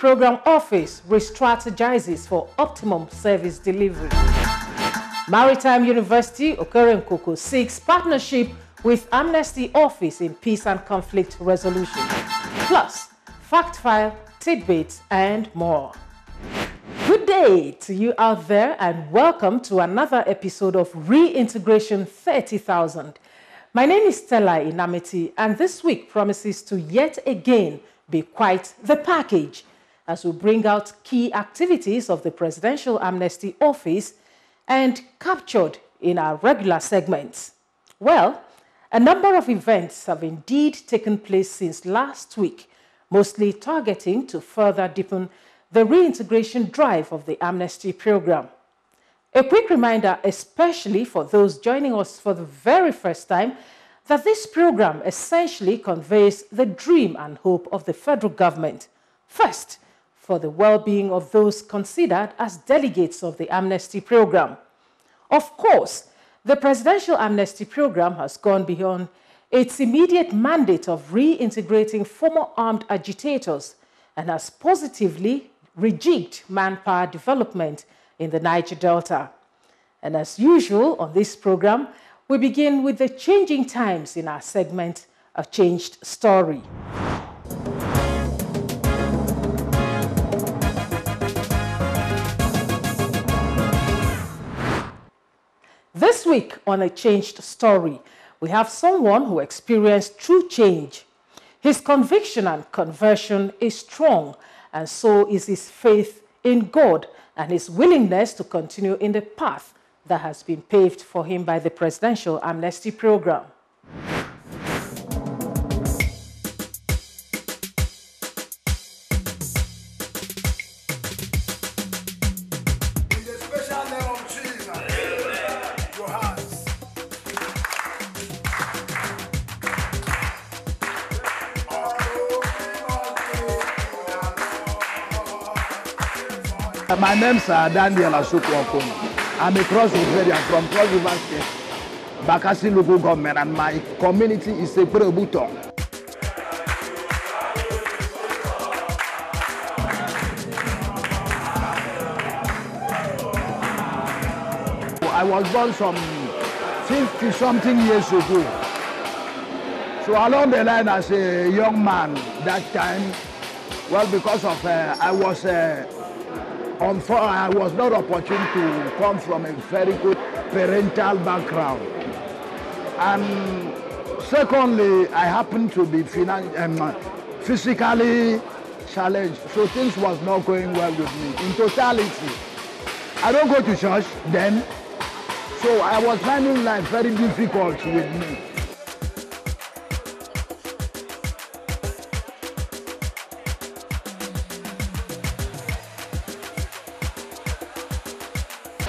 Program Office re-strategizes for optimum service delivery. Maritime University, Okeren-Koko, seeks partnership with Amnesty Office in peace and conflict resolution. Plus, fact file, tidbits, and more. Good day to you out there, and welcome to another episode of Reintegration 30,000. My name is Stella Inamiti, and this week promises to yet again be quite the package as we bring out key activities of the Presidential Amnesty Office and captured in our regular segments. Well, a number of events have indeed taken place since last week, mostly targeting to further deepen the reintegration drive of the Amnesty Program. A quick reminder, especially for those joining us for the very first time, that this program essentially conveys the dream and hope of the federal government. First, for the well-being of those considered as delegates of the Amnesty Program. Of course, the Presidential Amnesty Program has gone beyond its immediate mandate of reintegrating former armed agitators and has positively rejigged manpower development in the Niger Delta. And as usual on this program, we begin with the changing times in our segment, A Changed Story. This week on A Changed Story, we have someone who experienced true change. His conviction and conversion is strong, and so is his faith in God and his willingness to continue in the path that has been paved for him by the Presidential Amnesty Program. My name is Daniel Asukwokon. I'm a cross-river from Cross River State, Bakassi local government, and my community is a Prebuto. I was born some 50-something years ago. So along the line as a young man that time, well, because of I was not opportune to come from a very good parental background. And secondly, I happened to be physically challenged, so things was not going well with me. In totality, I don't go to church then, so I was finding life very difficult with me.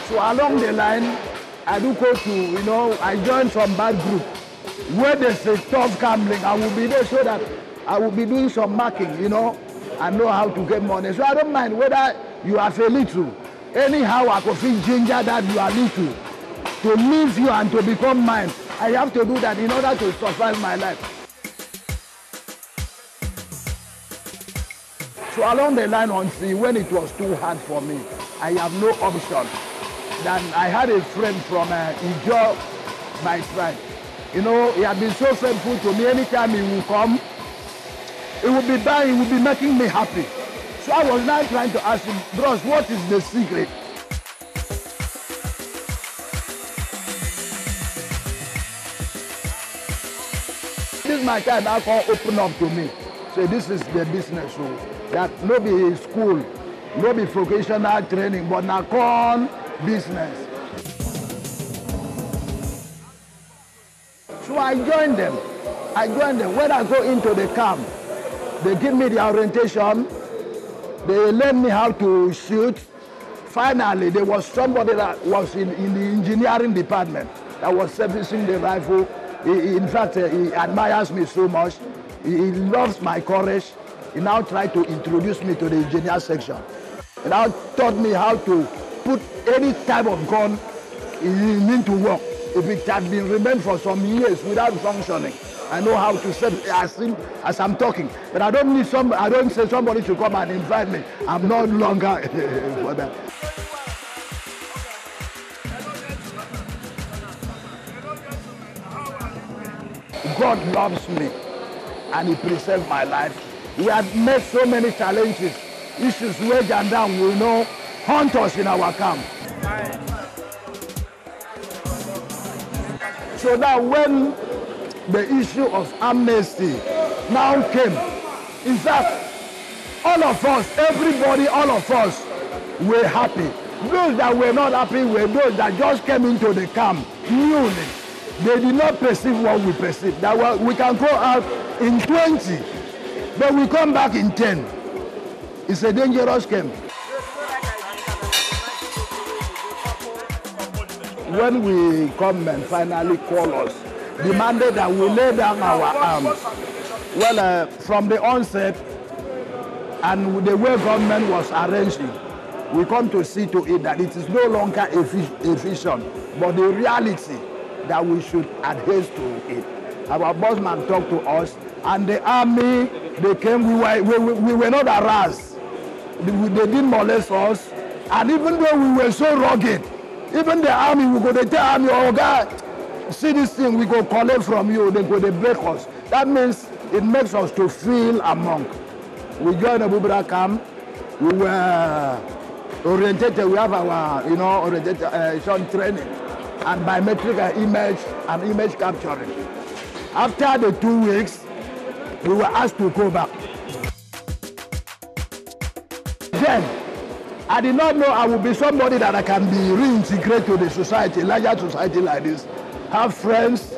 So along the line, I do go to, I joined some bad group where they say tough gambling. I will be there so that I will be doing some marking, and know how to get money. So I don't mind whether you have a little. Anyhow, I could feel ginger that you are little. To leave you and to become mine, I have to do that in order to survive my life. So along the line, until when it was too hard for me, I have no option. Then I had a friend from Ijo, my tribe. He had been so faithful to me. Anytime he would come, he would be there, he would be making me happy. So I was now trying to ask him, bros, what is the secret? This is my time now can open up to me. So this is the business. So that no be school, no be vocational training, but now con business. So I joined them. When I go into the camp, they give me the orientation. They learn me how to shoot. Finally, there was somebody that was in the engineering department that was servicing the rifle. In fact, he admires me so much. He loves my courage. He now tried to introduce me to the engineer section. He now taught me how to put any type of gun into work. If it had been remained for some years without functioning, I know how to say as I'm talking. But I don't need I don't say somebody should come and invite me. I'm no longer for that. God loves me and He preserves my life. We have met so many challenges, issues, wage and down, we know, haunt us in our camp. So that when the issue of amnesty now came, in fact, all of us, everybody, all of us were happy. Those that were not happy were those that just came into the camp newly. They did not perceive what we perceive. That we can go out in 20, but we come back in 10. It's a dangerous camp. When we come and finally call us, demanded that we lay down our arms. Well, from the onset, and the way government was arranging, we come to see to it that it is no longer a vision, but the reality that we should adhere to it. Our bossman talked to us, and the army, they came, we were not harassed. They didn't molest us, and even though we were so rugged, even the army, we go to tell army, oh God, see this thing, we go collect from you, they go to break us. That means it makes us to feel among. We joined the Bubra camp, we were orientated, we have our, orientation training, and biometric image capturing. After the 2 weeks, we were asked to go back. Then, I did not know I would be somebody that I can be reintegrated to the society, larger society like this, have friends,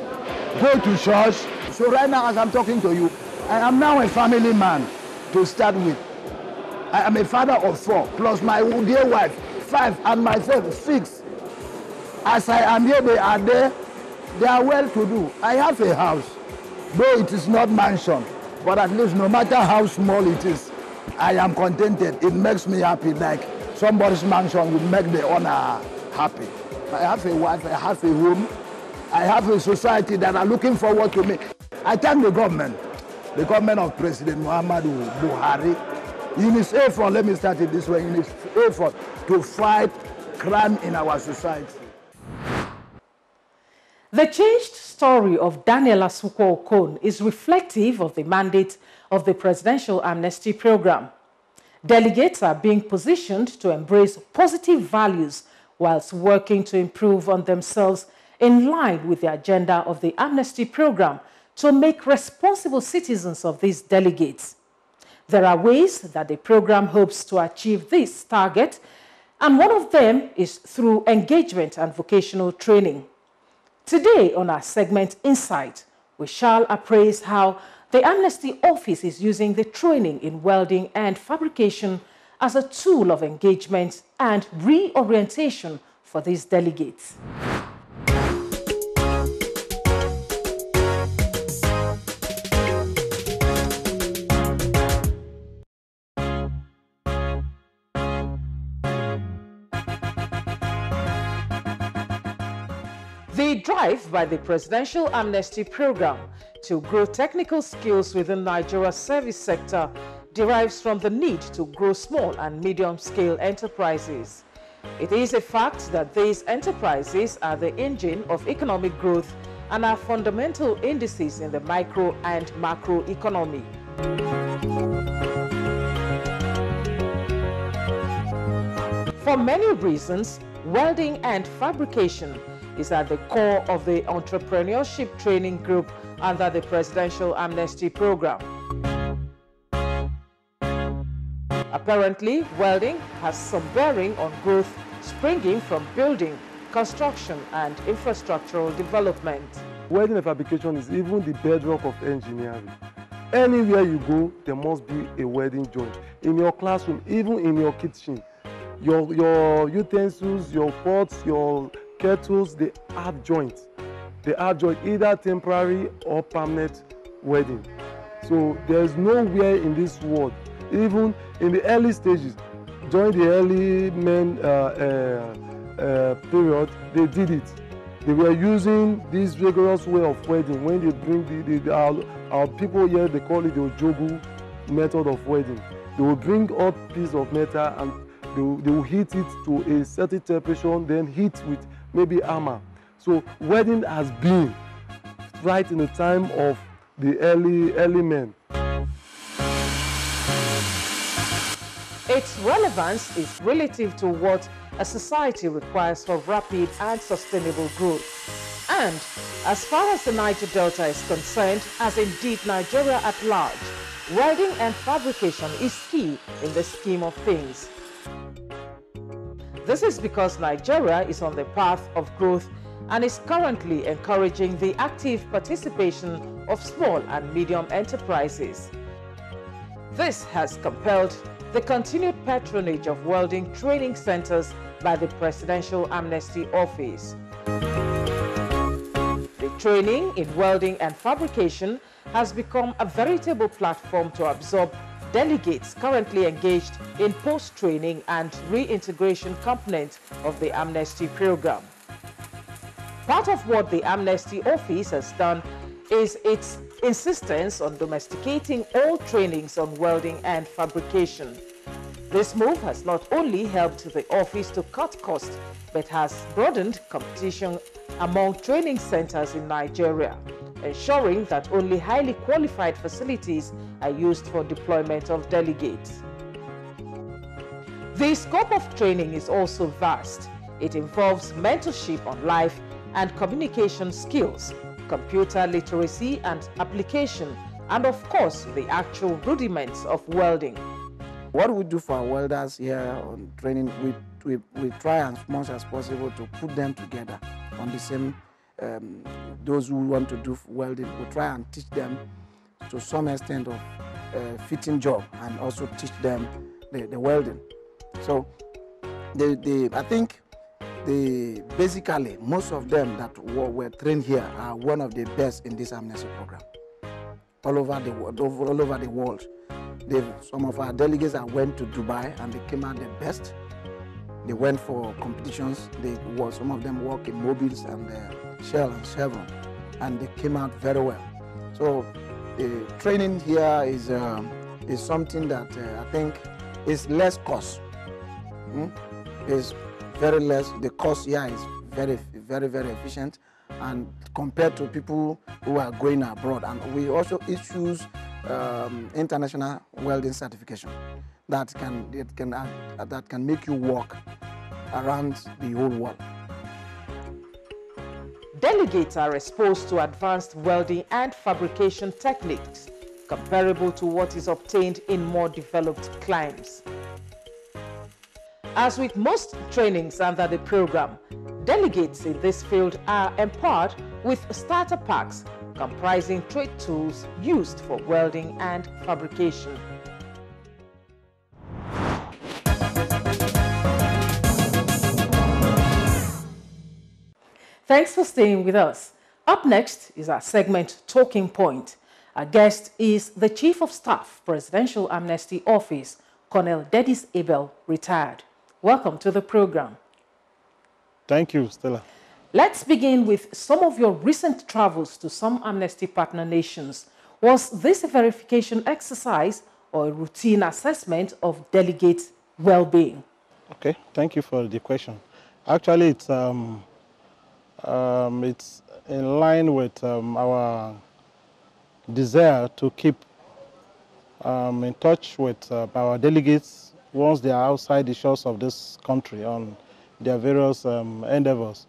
go to church. So right now, as I'm talking to you, I am now a family man to start with. I am a father of 4, plus my dear wife, 5, and myself, 6. As I am here, they are there. They are well to do. I have a house, though it is not mansion, but at least no matter how small it is, I am contented. It makes me happy, like somebody's mansion will make the owner happy. I have a wife, I have a home, I have a society that are looking forward to me. I thank the government of President Muhammadu Buhari, in his effort, let me start it this way, in his effort to fight crime in our society. The changed story of Daniel Asukwo Okon is reflective of the mandate of the Presidential Amnesty Program. Delegates are being positioned to embrace positive values whilst working to improve on themselves in line with the agenda of the Amnesty Program to make responsible citizens of these delegates. There are ways that the program hopes to achieve this target, and one of them is through engagement and vocational training. Today on our segment Insight, we shall appraise how the Amnesty Office is using the training in welding and fabrication as a tool of engagement and reorientation for these delegates. The drive by the Presidential Amnesty Program to grow technical skills within Nigeria's service sector derives from the need to grow small and medium-scale enterprises. It is a fact that these enterprises are the engine of economic growth and are fundamental indices in the micro and macro economy. For many reasons, welding and fabrication is at the core of the entrepreneurship training group under the Presidential Amnesty Program. Apparently, welding has some bearing on growth springing from building, construction, and infrastructural development. Welding and fabrication is even the bedrock of engineering. Anywhere you go, there must be a welding joint. In your classroom, even in your kitchen, your utensils, your pots, your kettles, they have joints. They have joints, either temporary or permanent welding. So there's nowhere in this world, even in the early stages, during the early men period, they did it. They were using this rigorous way of welding. When they bring our people here, they call it the Ojogu method of welding. They will bring out piece of metal and they will heat it to a certain temperature, then heat with maybe hammer. So welding has been right in the time of the early men. Its relevance is relative to what a society requires for rapid and sustainable growth. And as far as the Niger Delta is concerned, as indeed Nigeria at large, welding and fabrication is key in the scheme of things. This is because Nigeria is on the path of growth and is currently encouraging the active participation of small and medium enterprises. This has compelled the continued patronage of welding training centers by the Presidential Amnesty Office. The training in welding and fabrication has become a veritable platform to absorb delegates currently engaged in post-training and reintegration components of the Amnesty program. Part of what the Amnesty Office has done is its insistence on domesticating all trainings on welding and fabrication. This move has not only helped the office to cut costs, but has broadened competition among training centers in Nigeria, ensuring that only highly qualified facilities are used for deployment of delegates. The scope of training is also vast. It involves mentorship on life and communication skills, computer literacy and application, and of course, the actual rudiments of welding. What we do for our welders here on training, we try as much as possible to put them together on the same, those who want to do welding, we try and teach them to some extent of fitting job and also teach them the welding. So I think basically most of them that were trained here are one of the best in this amnesty program all over the world. Some of our delegates that went to Dubai and they came out the best. They went for competitions. Some of them work in Mobiles and Shell and Chevron, and they came out very well. So the training here is something that I think is less cost. Is very less. The cost here is very, very, very efficient, and compared to people who are going abroad. And we also issue international welding certification that can make you work around the whole world. Delegates are exposed to advanced welding and fabrication techniques comparable to what is obtained in more developed climes. As with most trainings under the program, delegates in this field are empowered with starter packs comprising trade tools used for welding and fabrication. Thanks for staying with us. Up next is our segment Talking Point. Our guest is the Chief of Staff, Presidential Amnesty Office, Colonel Dedis Abel, retired. Welcome to the program. Thank you, Stella. Let's begin with some of your recent travels to some Amnesty partner nations. Was this a verification exercise or a routine assessment of delegate well-being? Okay, thank you for the question. Actually, it's in line with our desire to keep in touch with our delegates once they are outside the shores of this country on their various endeavors.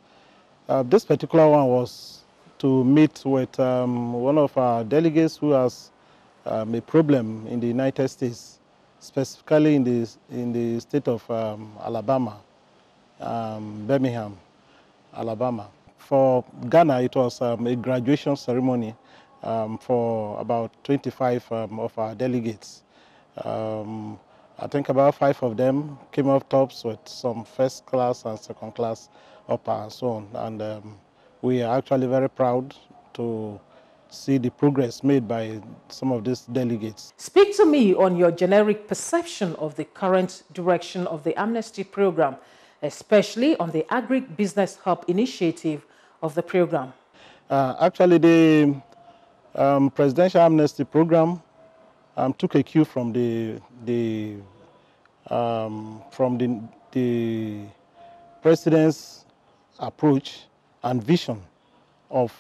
This particular one was to meet with one of our delegates who has a problem in the United States, specifically in the state of Alabama, Birmingham, Alabama. For Ghana, it was a graduation ceremony for about 25 of our delegates. I think about 5 of them came up tops with some first class and second class upper and so on. And we are actually very proud to see the progress made by some of these delegates. Speak to me on your generic perception of the current direction of the Amnesty program, especially on the Agri-Business Hub initiative of the program? Actually, the Presidential Amnesty Program took a cue from the President's approach and vision of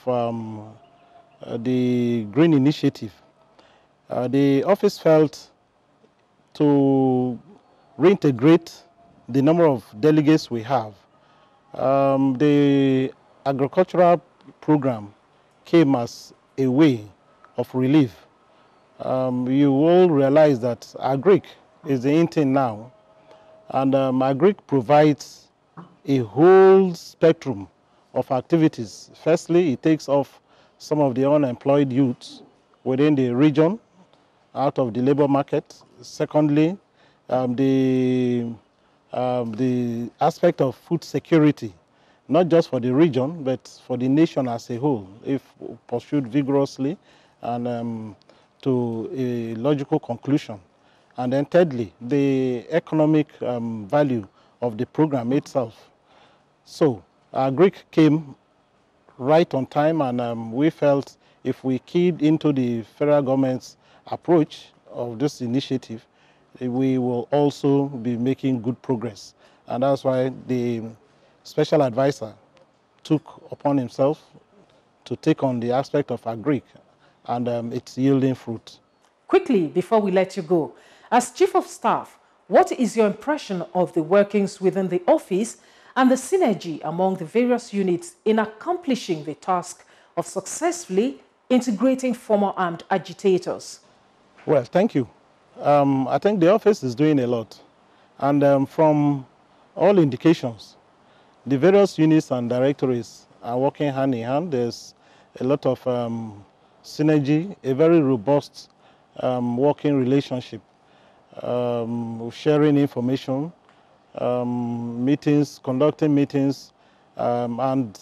the Green Initiative. The office felt to reintegrate the number of delegates we have. The agricultural program came as a way of relief. You all realize that Agric is the in thing now, and Agric provides a whole spectrum of activities. Firstly, it takes off some of the unemployed youths within the region out of the labor market. Secondly, the aspect of food security, not just for the region, but for the nation as a whole, if pursued vigorously and to a logical conclusion. And then thirdly, the economic value of the program itself. So Greek came right on time, and we felt if we keyed into the federal government's approach of this initiative, we will also be making good progress. And that's why the special advisor took upon himself to take on the aspect of Agric, and it's yielding fruit. Quickly, before we let you go, as Chief of Staff, what is your impression of the workings within the office and the synergy among the various units in accomplishing the task of successfully integrating former armed agitators? Well, thank you. I think the office is doing a lot. And from all indications, the various units and directorates are working hand in hand. There's a lot of synergy, a very robust working relationship, sharing information, meetings, conducting meetings, and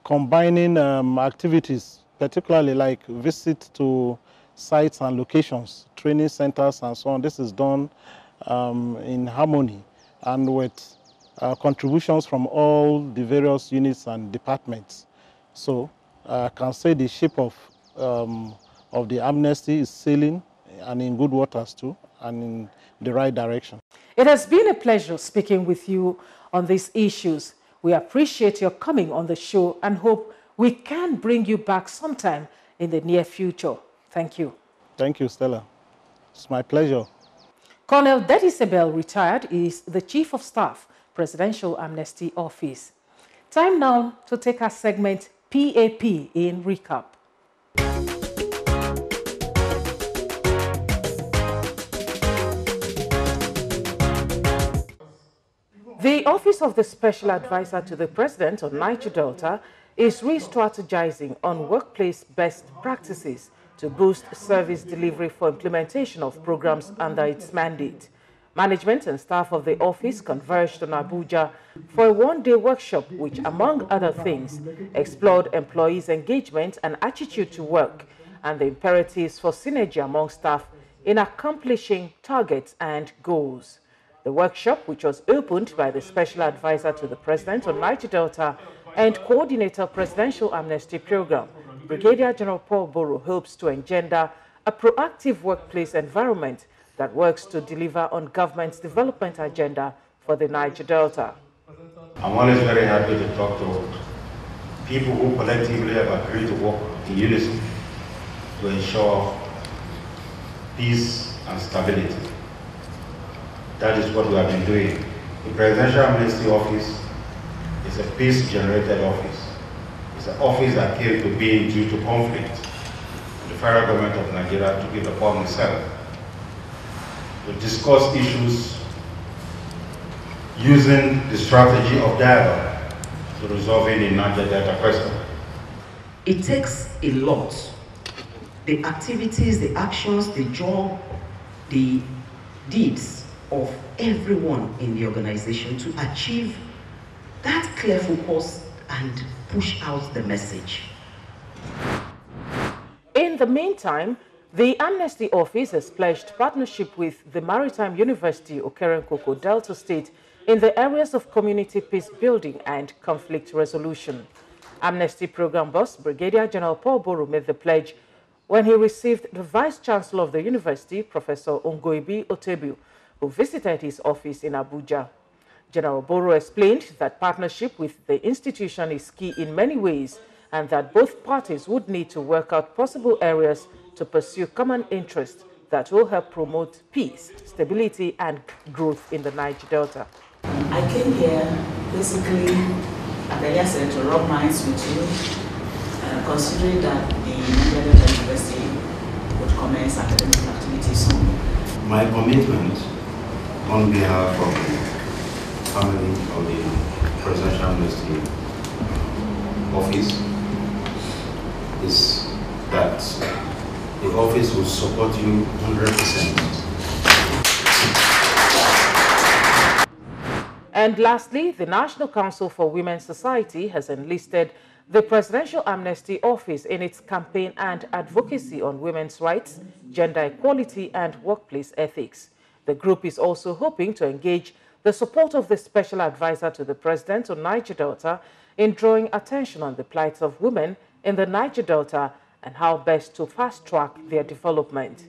combining activities, particularly like visits to sites and locations, training centers and so on. This is done in harmony and with contributions from all the various units and departments. So I can say the ship of the amnesty is sailing and in good waters too, and in the right direction. It has been a pleasure speaking with you on these issues. We appreciate your coming on the show and hope we can bring you back sometime in the near future. Thank you. Thank you, Stella. It's my pleasure. Colonel Dedisabel, retired, is the Chief of Staff, Presidential Amnesty Office. Time now to take our segment PAP in recap. The Office of the Special Advisor to the President on Niger Delta is re-strategizing on workplace best practices to boost service delivery for implementation of programs under its mandate. Management and staff of the office converged on Abuja for a one-day workshop which, among other things, explored employees' engagement and attitude to work and the imperatives for synergy among staff in accomplishing targets and goals. The workshop, which was opened by the Special Advisor to the President on Niger Delta and Coordinator Presidential Amnesty Program, Brigadier General Paul Boro, hopes to engender a proactive workplace environment that works to deliver on government's development agenda for the Niger Delta. I'm always very happy to talk to people who collectively have agreed to work in unison to ensure peace and stability. That is what we have been doing. The Presidential Amnesty Office is a peace-generated office. It's an office that came to being due to conflict. The federal government of Nigeria took it upon itself to discuss issues using the strategy of dialogue to resolving the Niger Delta question. It takes a lot. The activities, the actions, the job, the deeds of everyone in the organization to achieve that clear focus and push out the message. In the meantime, the Amnesty Office has pledged partnership with the Maritime University, Okeren-Koko, Delta State, in the areas of community peace building and conflict resolution. Amnesty Program boss, Brigadier General Paul Boro, made the pledge when he received the Vice-Chancellor of the University, Professor Ongoibi Otebu, who visited his office in Abuja. General Boro explained that partnership with the institution is key in many ways and that both parties would need to work out possible areas to pursue common interests that will help promote peace, stability, and growth in the Niger Delta. I came here basically, as I said, to rub minds with you, considering that the Niger Delta University would commence academic activities soon. My commitment on behalf of the family of the Presidential Amnesty Office is that the office will support you 100%. And lastly, the National Council for Women's Society has enlisted the Presidential Amnesty Office in its campaign and advocacy on women's rights, gender equality, and workplace ethics. The group is also hoping to engage the support of the Special Advisor to the President on Niger Delta in drawing attention on the plight of women in the Niger Delta and how best to fast-track their development.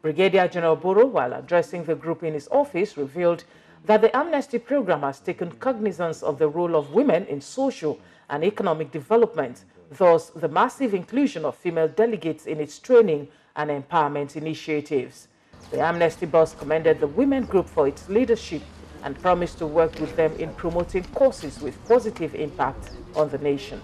Brigadier General Boro, while addressing the group in his office, revealed that the Amnesty Program has taken cognizance of the role of women in social and economic development, thus the massive inclusion of female delegates in its training and empowerment initiatives. The Amnesty boss commended the women group for its leadership and promised to work with them in promoting causes with positive impact on the nation.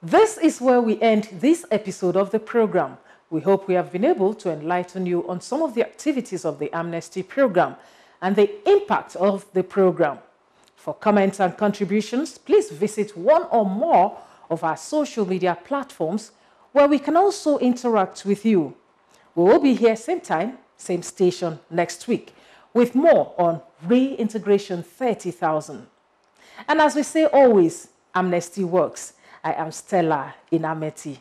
This is where we end this episode of the program. We hope we have been able to enlighten you on some of the activities of the Amnesty Program and the impact of the program. For comments and contributions, please visit one or more of our social media platforms, where we can also interact with you. We will be here same time, same station next week with more on Reintegration 30,000. And as we say always, Amnesty works. I am Stella Inameti.